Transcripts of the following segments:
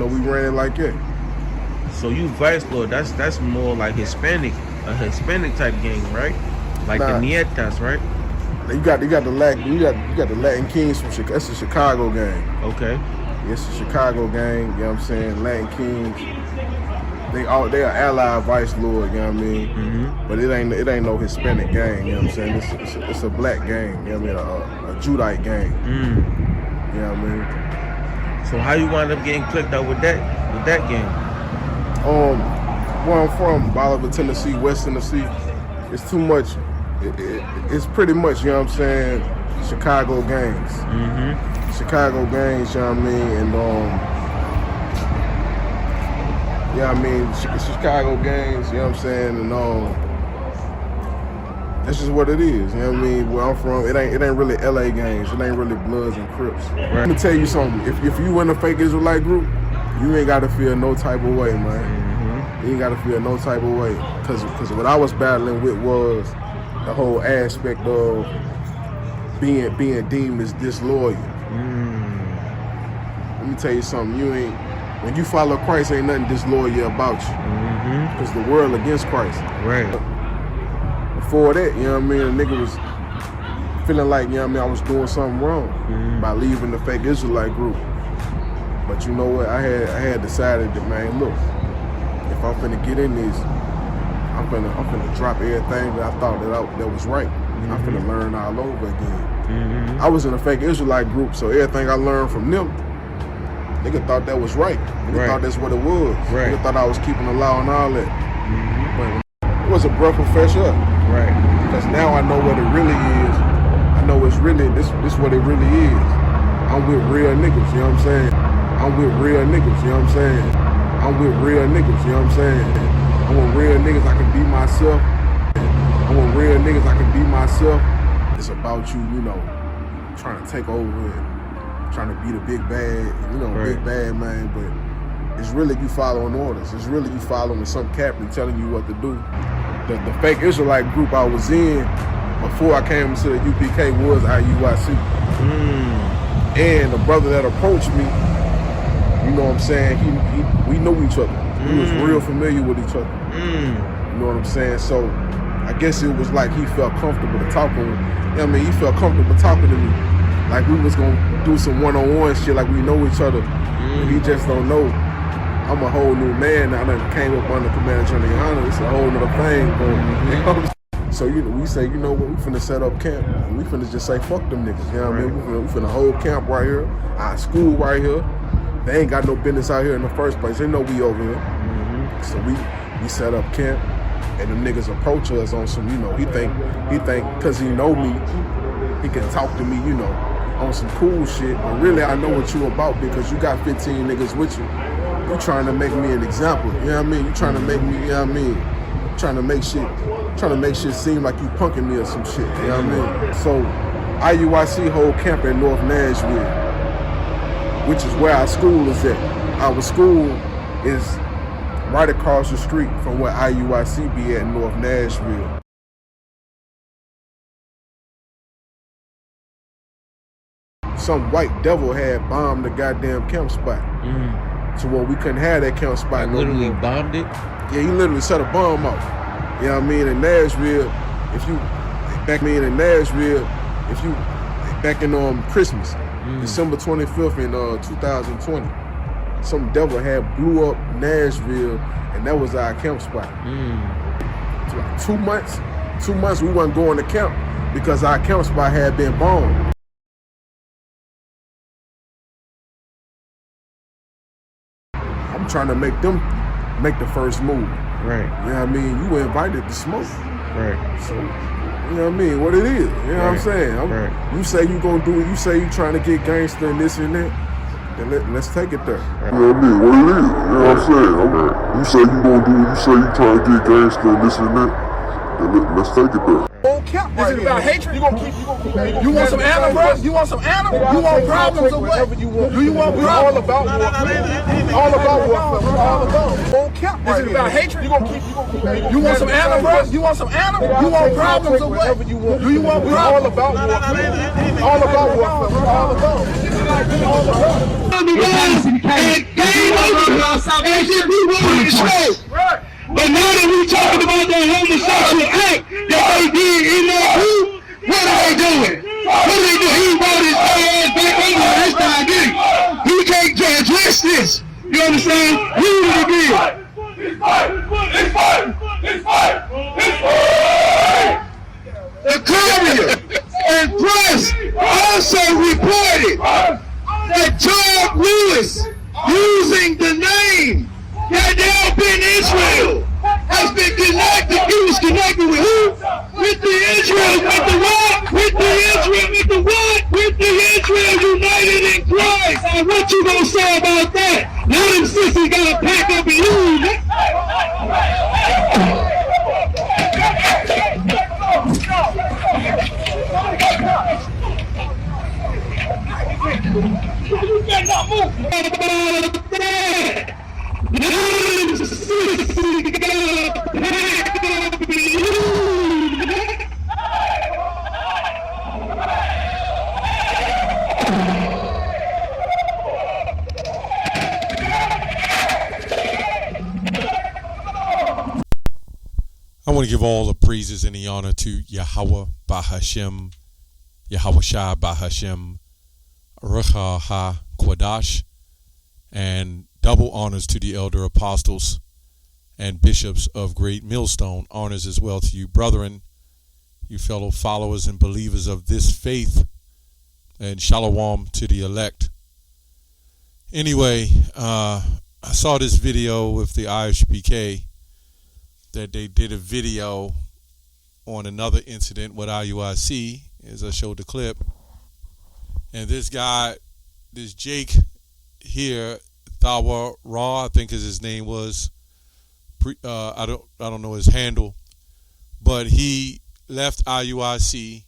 we ran it like that. So you Vice Lord, that's more like Hispanic, a Hispanic type gang, right? Like the Nietas, right? You got the Latin Kings from Chicago. That's a Chicago gang. Okay. It's a Chicago gang. You know what I'm saying? Latin Kings. They are allied Vice Lord. You know what I mean? Mm-hmm. But it ain't no Hispanic gang. You know what I'm saying? It's a black gang. You know what I mean? A Judite gang. Mm. You know what I mean? So how you wind up getting clicked out with that gang? Where I'm from, Bolivar, Tennessee, West Tennessee. It's too much. It's pretty much, you know what I'm saying, Chicago gangs. Mm-hmm. Chicago gangs, you know what I mean? And yeah, I mean, Chicago gangs, you know what I'm saying? And that's just what it is, you know what I mean? Where I'm from, it ain't really LA gangs. It ain't really Bloods and Crips. Right. Let me tell you something. If you in a fake Israelite group, you ain't gotta feel no type of way, man. Mm-hmm. You ain't gotta feel no type of way. Cause what I was battling with was the whole aspect of being deemed as disloyal. Let me tell you something. When you follow Christ, ain't nothing disloyal about you. Because the world against Christ. Right. Before that, you know what I mean, a nigga was feeling like, you know what I mean, I was doing something wrong by leaving the fake Israelite group. But you know what? I had decided that, man, look, if I'm finna get in this, I'm finna drop everything that I thought that was right. I'm finna learn all over again. I was in a fake Israelite group, so everything I learned from them, nigga thought that was right. Nigga thought that's what it was. Right. Nigga thought I was keeping the law and all that. But it was a breath of fresh air. Right. Because now I know what it really is. I know it's really, this what it really is. I'm with real niggas, you know what I'm saying? I'm with real niggas, you know what I'm saying? I'm with real niggas, you know what I'm saying? I'm with real niggas, I can be myself. I'm with real niggas, I can be myself. It's about you, you know, trying to take over and trying to be the big bad, you know, big bad man, but it's really you following orders. It's really you following some captain telling you what to do. The fake Israelite group I was in before I came to the UPK was IUIC. And the brother that approached me, you know what I'm saying, we knew each other. We was real familiar with each other. You know what I'm saying? So I guess it was like he felt comfortable to talk to me. You know what I mean? He felt comfortable talking to me. Like we was gonna do some one-on-one shit, like we know each other. But he just don't know. I'm a whole new man. I done came up under Commander General Yohana. It's a whole nother thing. But, you know, so we say, you know what, we finna set up camp. And we finna just say, fuck them niggas. You know what I mean? We finna hold camp right here. Our school right here. They ain't got no business out here in the first place. They know we over here. So we set up camp. And them niggas approach us on some, you know, he think, cause he know me, he can talk to me, you know, on some cool shit. But really, I know what you about because you got 15 niggas with you. You trying to make me an example, you know what I mean? You trying to make me, you know what I mean? Trying to make shit seem like you punking me or some shit, you know what I mean? So IUIC hold camp in North Nashville, which is where our school is at. Our school is right across the street from where IUIC be at in North Nashville. Some white devil had bombed the goddamn camp spot. So when we couldn't have that camp spot no literally more. bombed it? Yeah, he literally set a bomb off. You know what I mean? In Nashville, back in Christmas, December 25th in 2020, some devil had blew up Nashville, and that was our camp spot. So like 2 months we wasn't going to camp because our camp spot had been bombed. I'm trying to make them make the first move. Right. You know what I mean? You were invited to smoke. Right. So, you know what I mean? What it is. You know what I'm saying? You say you gonna do it, you say you trying to get gangster and this and that, then let's take it there. You know what I mean? What it is. You know what I'm saying? You say you gonna do it, you say you trying to get gangster and this and that, then let's take it there. This is about hatred. You want some animal, bro? You want some animal? You want problems or what? Do you want problems? All about war. All about war. All about. This is about hatred. You want some animal, bro? You want some animal? You want problems or what? Do you want problems? All about war. All about war. All about. and came over as if we wanted to smoke. But now that we talking about that homosexual act that they did in that group, what are they doing? What are they doing? He brought his ass back over this time, didn't he? He can't address this. You understand? Read it again. It's fight! It's fight! It's fight! It's fight! The Courier and press also reported that John Lewis, using the name that now been Israel, has been connected. He was connected with who? With the Israel, with the what? With the Israel, with the what? With the Israel united in Christ. And what you gonna say about that? Now them sisters gotta pack up and leave. You cannot move. I want to give all the praises and the honor to Yahweh Bahashem, Yahweh Shai Bahashem, Rucha Ha Kwadash, and double honors to the elder apostles and bishops of Great Millstone. Honors as well to you, brethren, you fellow followers and believers of this faith, and shalom to the elect. Anyway, I saw this video with the IHBK that they did a video on another incident with IUIC, as I showed the clip. And this guy, this Jake here, Thawa Raw, I think his name was. I don't know his handle, but he left IUIC,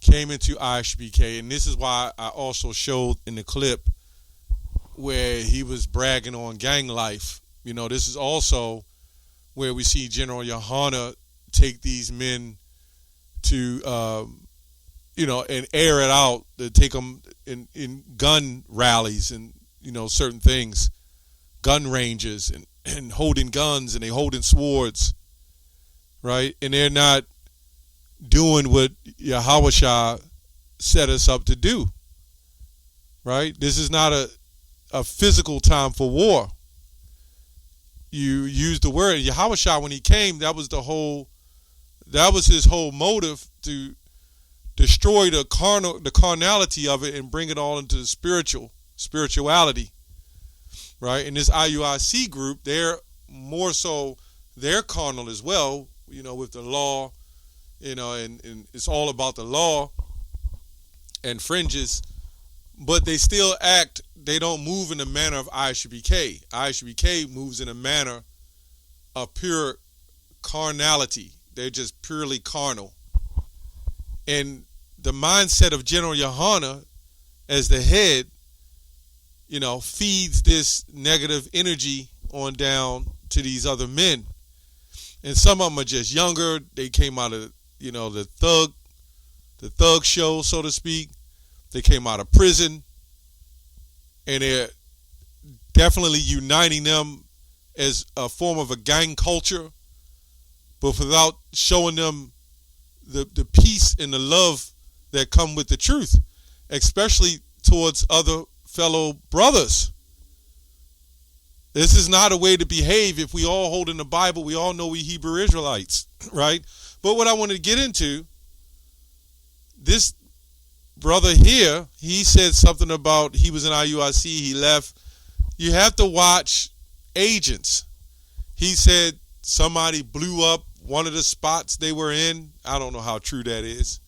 came into IHBK, and this is why I also showed in the clip where he was bragging on gang life. You know, this is also where we see General Yohana take these men to, and air it out, to take them in gun rallies and, certain things, gun ranges and holding guns, and they holding swords, right? And they're not doing what Yahweh set us up to do, right? This is not a physical time for war. You use the word Yahweh when he came. That was his whole motive, to destroy the carnality of it and bring it all into the spirituality, right? And this IUIC group, they're more so, they're carnal as well, with the law, and it's all about the law and fringes, but they still act. They don't move in the manner of IHBK. IHBK moves in a manner of pure carnality. They're just purely carnal. And the mindset of General Yohana as the head, feeds this negative energy on down to these other men. And some of them are just younger. They came out of, the thug show, so to speak. They came out of prison. And they're definitely uniting them as a form of a gang culture, but without showing them the peace and the love that come with the truth, especially towards other fellow brothers. This is not a way to behave. If we all hold in the Bible, we all know we Hebrew Israelites, right? But what I wanted to get into, this brother here, he said something about he was in IUIC, he left. You have to watch Agents. He said somebody blew up one of the spots they were in. I don't know how true that is.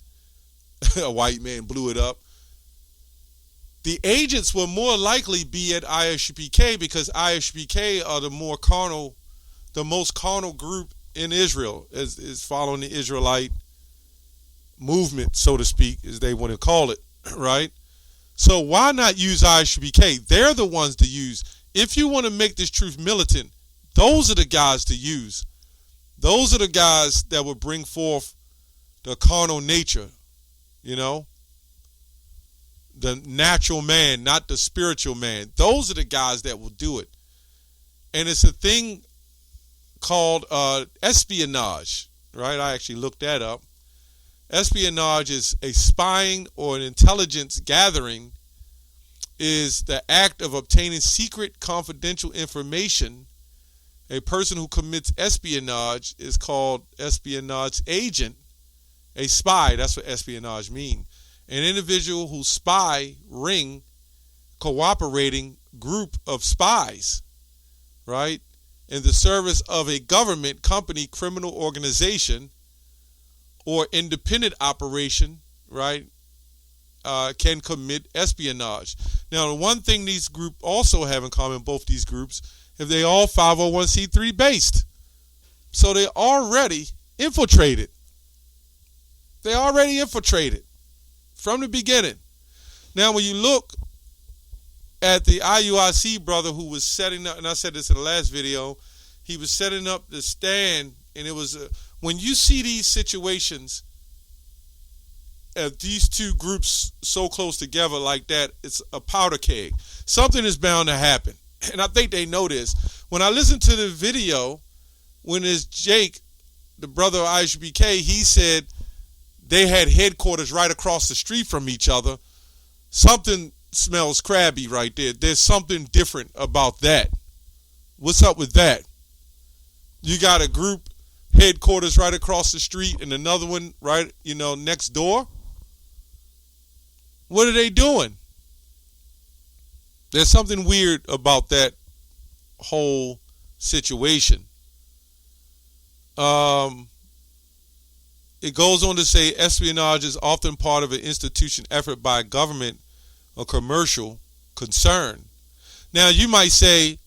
A white man blew it up. The agents will more likely be at IHBK, because IHBK are the most carnal group in Israel, is following the Israelite movement, so to speak, as they want to call it, right? So why not use IHBK? They're the ones to use. If you want to make this truth militant, those are the guys to use. Those are the guys that will bring forth the carnal nature, the natural man, not the spiritual man. Those are the guys that will do it. And it's a thing called espionage, right? I actually looked that up. Espionage is a spying or an intelligence gathering, is the act of obtaining secret confidential information. A person who commits espionage is called espionage agent. A spy, that's what espionage means. An individual who spy ring, cooperating group of spies, right, in the service of a government, company, criminal organization, or independent operation, right, can commit espionage. Now, the one thing these groups also have in common, both these groups, is they all 501c3 based. So they're already infiltrated. They're already infiltrated from the beginning. Now, when you look at the IUIC brother who was setting up, and I said this in the last video, he was setting up the stand, and it was, when you see these situations, these two groups so close together like that, it's a powder keg. Something is bound to happen. And I think they know this. When I listened to the video, when it's Jake, the brother of ISBK, he said they had headquarters right across the street from each other. Something smells crabby right there. There's something different about that. What's up with that? You got a group headquarters right across the street and another one right, next door. What are they doing? There's something weird about that whole situation. It goes on to say espionage is often part of an institution effort by a government or commercial concern. Now, you might say,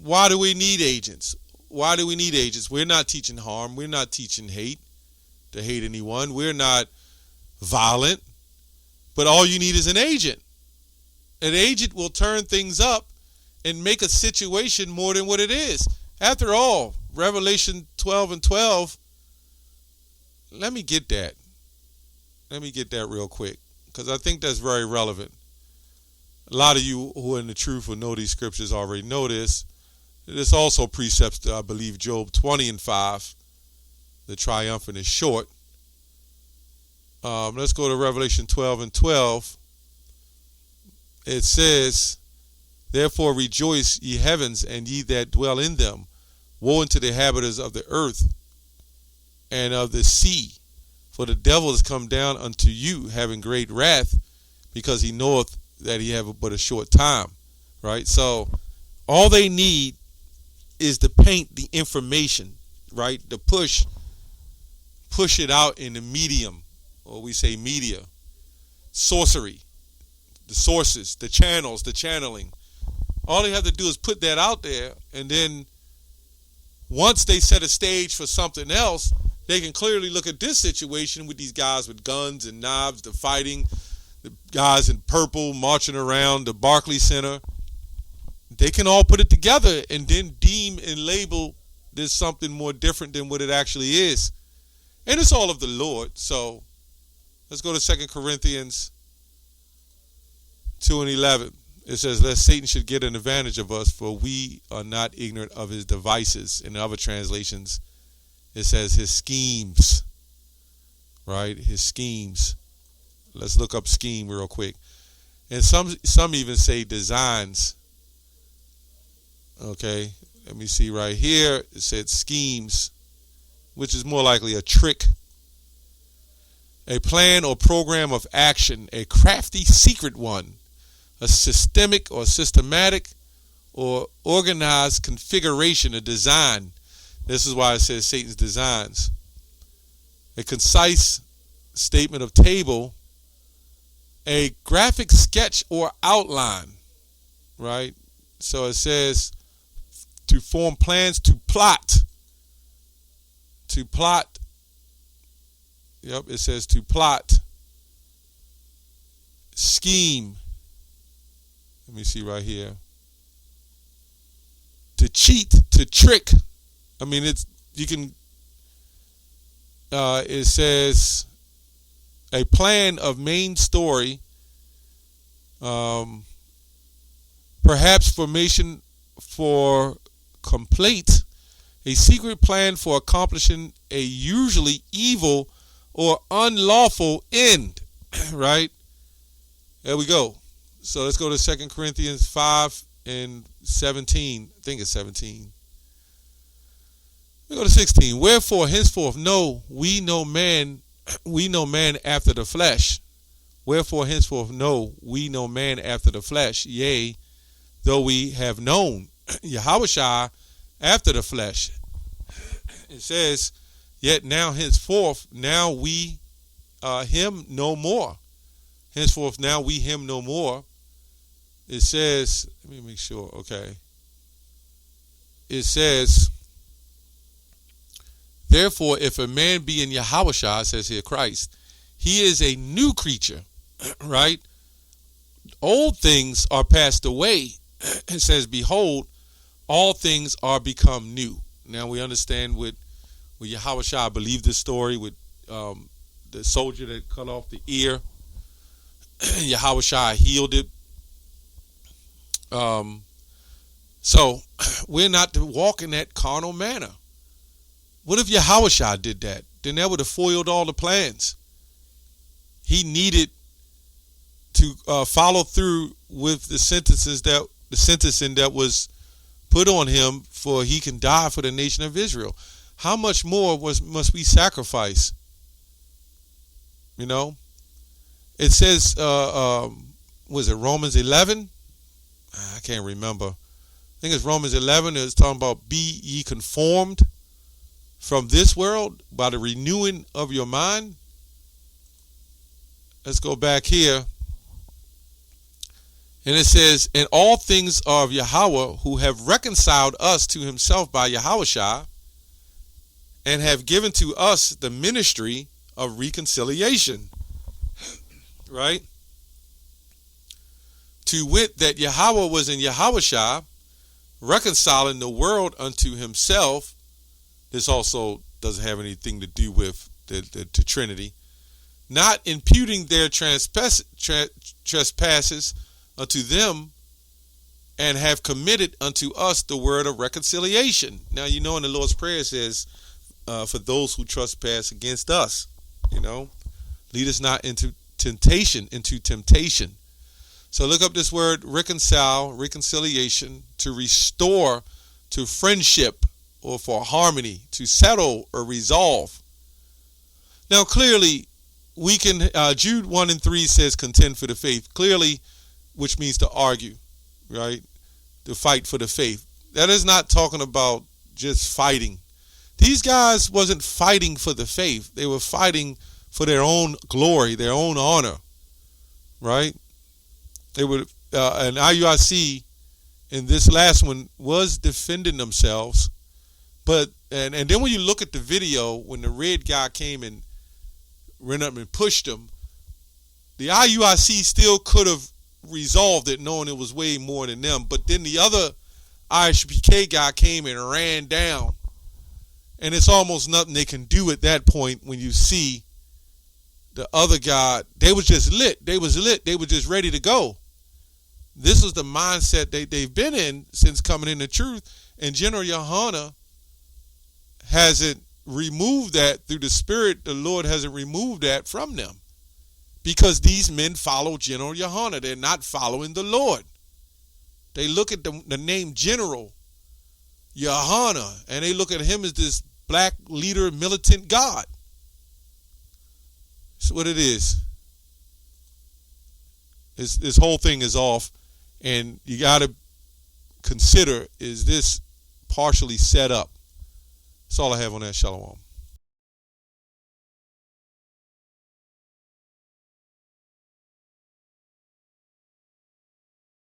why do we need agents? Why do we need agents? We're not teaching harm. We're not teaching hate, to hate anyone. We're not violent. But all you need is an agent. An agent will turn things up and make a situation more than what it is. After all, Revelation 12:12, let me get that. Let me get that real quick, because I think that's very relevant. A lot of you who are in the truth will know these scriptures already know this. This also precepts to, I believe, Job 20:5. The triumphant is short. Let's go to Revelation 12:12. It says, therefore rejoice, ye heavens, and ye that dwell in them. Woe unto the inhabitants of the earth and of the sea. For the devil is come down unto you, having great wrath, because he knoweth that he have but a short time. Right? So all they need is to paint the information, right? To push it out in the medium, or we say media, sorcery, the sources, the channels, the channeling. All they have to do is put that out there, and then once they set a stage for something else, they can clearly look at this situation with these guys with guns and knives, the fighting, the guys in purple marching around the Barclays Center. They can all put it together and then deem and label this something more different than what it actually is. And it's all of the Lord. So let's go to 2 Corinthians 2:11. It says, lest Satan should get an advantage of us, for we are not ignorant of his devices. In other translations, it says his schemes. Right? His schemes. Let's look up scheme real quick. And some even say designs. Okay, let me see right here. It said schemes, which is more likely a trick. A plan or program of action, a crafty secret one, a systemic or systematic or organized configuration, a design. This is why it says Satan's designs. A concise statement of table, a graphic sketch or outline, right? So it says to form plans, to plot. Yep, it says to plot. Scheme. Let me see right here. To cheat, to trick. I mean, it says a plan of main story Perhaps formation for complete a secret plan for accomplishing a usually evil or unlawful end. Right? There we go. So let's go to 2 Corinthians 5 and 17. I think it's 17. We go to 16. Wherefore henceforth we know man after the flesh. Wherefore henceforth we know man after the flesh. Yea, though we have known Yahushua after the flesh. It says, yet now henceforth now we him no more. Henceforth now we him no more. It says, let me make sure, okay. It says, therefore, if a man be in Yahushua, it says here Christ, he is a new creature, right? Old things are passed away. It says, behold, all things are become new. Now we understand with Yahushua, believe this story with the soldier that cut off the ear. Yahushua healed it. So we're not to walk in that carnal manner. What if Yahushua did that? Then that would have foiled all the plans. He needed to follow through with the sentencing that was put on him for he can die for the nation of Israel. How much more must we sacrifice? You know, it says, was it Romans 11? I can't remember. I think it's Romans 11. It's talking about be ye conformed from this world by the renewing of your mind. Let's go back here. And it says, and all things are of Yahweh, who have reconciled us to himself by Yahushua, and have given to us the ministry of reconciliation. Right? To wit, that Yahweh was in Yahushua, reconciling the world unto himself. This also doesn't have anything to do with the Trinity. Not imputing their trespasses unto them, and have committed unto us the word of reconciliation. Now, you know, in the Lord's Prayer it says, for those who trespass against us, you know, lead us not into temptation. So look up this word reconciliation, to restore to friendship or for harmony, to settle or resolve. Now, clearly, we can, Jude 1 and 3 says contend for the faith. Clearly, which means to argue, right? To fight for the faith. That is not talking about just fighting. These guys wasn't fighting for the faith. They were fighting for their own glory, their own honor, right? They were, and IUIC in this last one was defending themselves, but and then when you look at the video, when the red guy came and ran up and pushed him, the IUIC still could have resolved it, knowing it was way more than them. But then the other ISPK guy came and ran down, and it's almost nothing they can do at that point when you see the other guy. They was just lit. They was lit. They were just ready to go. This is the mindset they've been in since coming into truth, and General Yohana hasn't removed that through the Spirit. The Lord hasn't removed that from them, because these men follow General Yohana. They're not following the Lord. They look at the name General Yohana, and they look at him as this black leader, militant God. That's what it is. This whole thing is off, and you got to consider, is this partially set up? That's all I have on that. Shalom.